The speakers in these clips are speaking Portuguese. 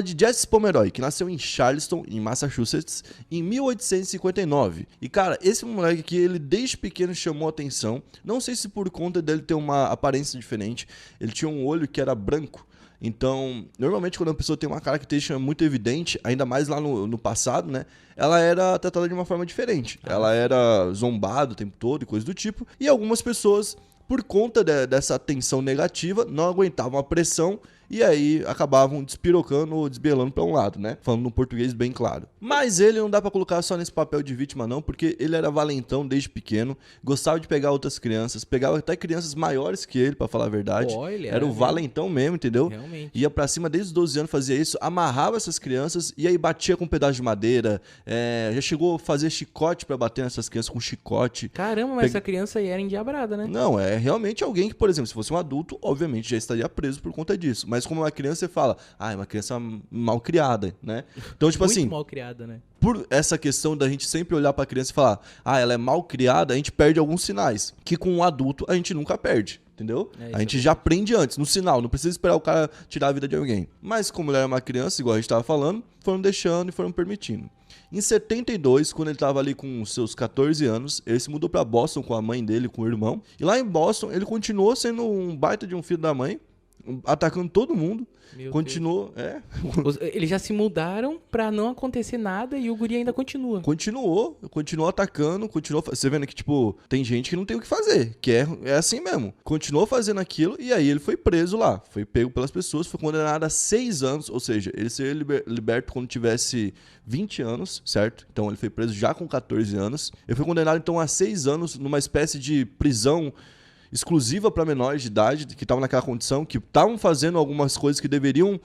de Jesse Pomeroy, que nasceu em Charleston, em Massachusetts, em 1859. E, cara, esse moleque aqui, ele desde pequeno chamou atenção. Não sei se por conta dele ter uma aparência diferente. Ele tinha um olho que era branco. Então, normalmente quando a pessoa tem uma característica muito evidente, ainda mais lá no passado, né? Ela era tratada de uma forma diferente. Ela era zombada o tempo todo e coisa do tipo. E algumas pessoas, por conta dessa atenção negativa, não aguentavam a pressão e aí acabavam despirocando ou desbielando para um lado, né? Falando no português bem claro. Mas ele não dá para colocar só nesse papel de vítima não, porque ele era valentão desde pequeno, gostava de pegar outras crianças, pegava até crianças maiores que ele, para falar a verdade. Pô, ele era o valentão mesmo, entendeu? Realmente. Ia pra cima desde os 12 anos, fazia isso, amarrava essas crianças e aí batia com um pedaço de madeira, já chegou a fazer chicote para bater nessas crianças com chicote. Caramba, mas essa criança aí era endiabrada, né? Não, é realmente alguém que, por exemplo, se fosse um adulto, obviamente já estaria preso por conta disso. Mas como uma criança, você fala, é uma criança mal criada, né? Então, tipo Muito assim, mal criada, né? por essa questão da gente sempre olhar pra criança e falar, ela é mal criada, a gente perde alguns sinais, que com um adulto a gente nunca perde. Entendeu? A gente já aprende antes, no sinal, não precisa esperar o cara tirar a vida de alguém. Mas como ele era uma criança, igual a gente tava falando, foram deixando e foram permitindo. Em 72, quando ele tava ali com seus 14 anos, ele se mudou pra Boston com a mãe dele, com o irmão. E lá em Boston, ele continuou sendo um baita de um filho da mãe, atacando todo mundo. Meu Continuou, Eles já se mudaram pra não acontecer nada e o guri ainda continua. Continuou atacando, continuou. Você vendo que, tipo, tem gente que não tem o que fazer, que é assim mesmo. Continuou fazendo aquilo e aí ele foi preso lá. Foi pego pelas pessoas, foi condenado a 6 anos, ou seja, ele seria liberto quando tivesse 20 anos, certo? Então ele foi preso já com 14 anos. Ele foi condenado então a 6 anos numa espécie de prisão exclusiva para menores de idade, que estavam naquela condição, que estavam fazendo algumas coisas que deveriam,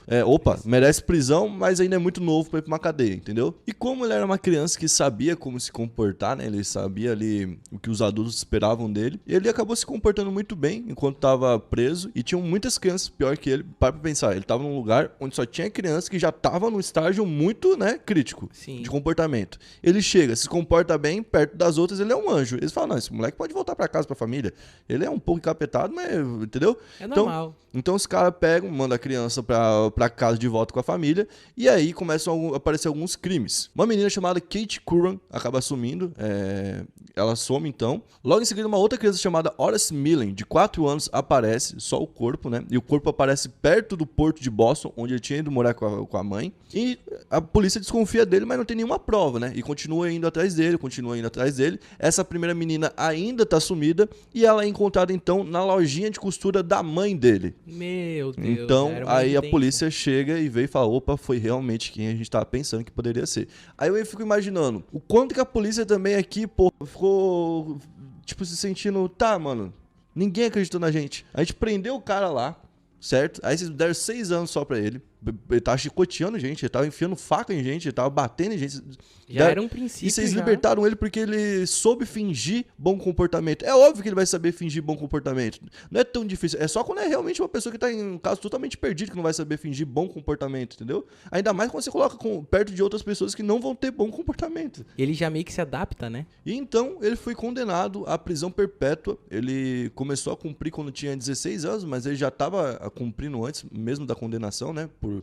merece prisão, mas ainda é muito novo para ir para uma cadeia, entendeu? E como ele era uma criança que sabia como se comportar, né? Ele sabia ali o que os adultos esperavam dele, e ele acabou se comportando muito bem enquanto estava preso, e tinham muitas crianças pior que ele. Para pensar, ele estava num lugar onde só tinha criança que já estava num estágio muito, né, crítico. Sim. De comportamento. Ele chega, se comporta bem, perto das outras ele é um anjo. Eles falam, não, esse moleque pode voltar para casa, para a família. Ele é um pouco encapetado, mas, entendeu? É normal. Então os caras pegam, mandam a criança pra casa de volta com a família, e aí começam a aparecer alguns crimes. Uma menina chamada Kate Curran acaba sumindo, ela some então. Logo em seguida, uma outra criança chamada Horace Millen, de 4 anos, aparece, só o corpo, né? E o corpo aparece perto do porto de Boston, onde ele tinha ido morar com a mãe. E a polícia desconfia dele, mas não tem nenhuma prova, né? E continua indo atrás dele. Essa primeira menina ainda tá sumida, e ela é encontrada então na lojinha de costura da mãe dele. Meu Deus. Então, aí a polícia chega e vê e fala, opa, foi realmente quem a gente tava pensando que poderia ser. Aí eu fico imaginando, o quanto que a polícia também aqui, pô, ficou, tipo, se sentindo, mano, ninguém acreditou na gente. A gente prendeu o cara lá, certo? Aí vocês deram 6 anos só pra ele. Ele tava chicoteando gente, ele tava enfiando faca em gente, ele tava batendo em gente. Já era um princípio. E vocês libertaram ele porque ele soube fingir bom comportamento. É óbvio que ele vai saber fingir bom comportamento. Não é tão difícil. É só quando é realmente uma pessoa que tá em um caso totalmente perdido que não vai saber fingir bom comportamento, entendeu? Ainda mais quando você coloca perto de outras pessoas que não vão ter bom comportamento. Ele já meio que se adapta, né? E então ele foi condenado à prisão perpétua. Ele começou a cumprir quando tinha 16 anos, mas ele já estava cumprindo antes mesmo da condenação, né? Por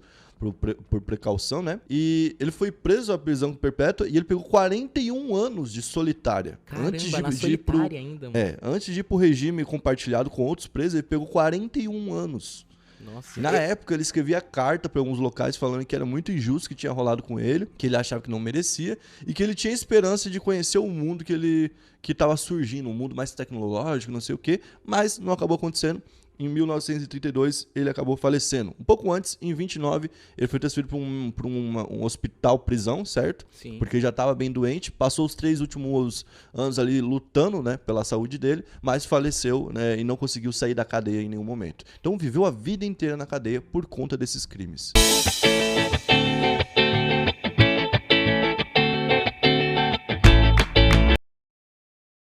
precaução, né? E ele foi preso à prisão perpétua e ele pegou 41 anos de solitária. Caramba, solitária ainda, mano. Antes de ir pro regime compartilhado com outros presos, ele pegou 41 anos. Nossa. Na época, ele escrevia carta para alguns locais falando que era muito injusto o que tinha rolado com ele, que ele achava que não merecia e que ele tinha esperança de conhecer o mundo que estava surgindo, um mundo mais tecnológico, não sei o quê, mas não acabou acontecendo. Em 1932, ele acabou falecendo. Um pouco antes, em 29, ele foi transferido para um hospital-prisão, certo? Sim. Porque já estava bem doente. Passou os 3 últimos anos ali lutando, né, pela saúde dele, mas faleceu, né, e não conseguiu sair da cadeia em nenhum momento. Então, viveu a vida inteira na cadeia por conta desses crimes.